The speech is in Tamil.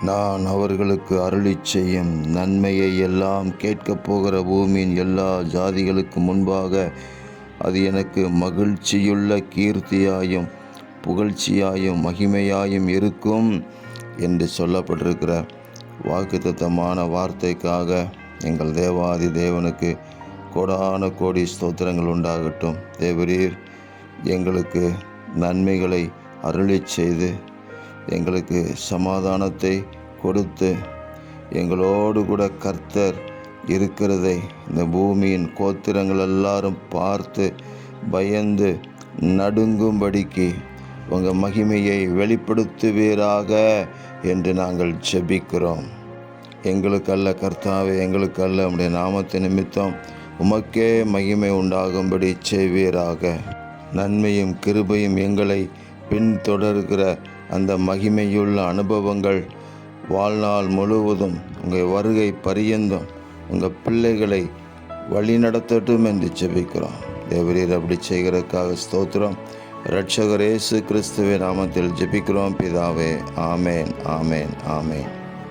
நான் அவர்களுக்கு அருளிச் செய்யும் நன்மையை எல்லாம் கேட்கப் போகிற பூமியின் எல்லா ஜாதிகளுக்கு முன்பாக அது எனக்கு மகிழ்ச்சியுள்ள கீர்த்தியாயும் புகழ்ச்சியாயும் மகிமையாயும் இருக்கும் என்று சொல்லப்பட்டிருக்கிற வாக்குத்தத்தமான வார்த்தைக்காக எங்கள் தேவாதி தேவனுக்கு கோடான கோடி ஸ்தோத்திரங்கள் உண்டாகட்டும். தேவரீர் எங்களுக்கு நன்மைகளை அருளிச் செய்து எங்களுக்கு சமாதானத்தை கொடுத்து எங்களோடு கூட கர்த்தர் இருக்கிறதை இந்த பூமியின் கோத்திரங்கள் எல்லாரும் பார்த்து பயந்து நடுங்கும்படிக்கு உங்கள் மகிமையை வெளிப்படுத்துவீராக என்று நாங்கள் ஜெபிக்கிறோம். எங்களுக்கல்ல கர்த்தாவே, எங்களுக்கல்ல உம்முடைய நாமத்து நிமித்தம் உமக்கே மகிமை உண்டாகும்படி செய்வீராக. நன்மையும் கிருபையும் எங்களை பின்தொடர்கிற அந்த மகிமையுள்ள அனுபவங்கள் வாழ்நாள் முழுவதும் உங்கள் வருகை பரியந்தம் உங்கள் பிள்ளைகளை வழிநடத்தட்டும் என்று ஜெபிக்கிறோம். தேவரீர் அப்படி செய்கிறதுக்காக ஸ்தோத்திரம். இரட்சகர் இயேசு கிறிஸ்துவின் நாமத்தில் ஜெபிக்கிறோம் பிதாவே. ஆமேன், ஆமேன், ஆமேன்.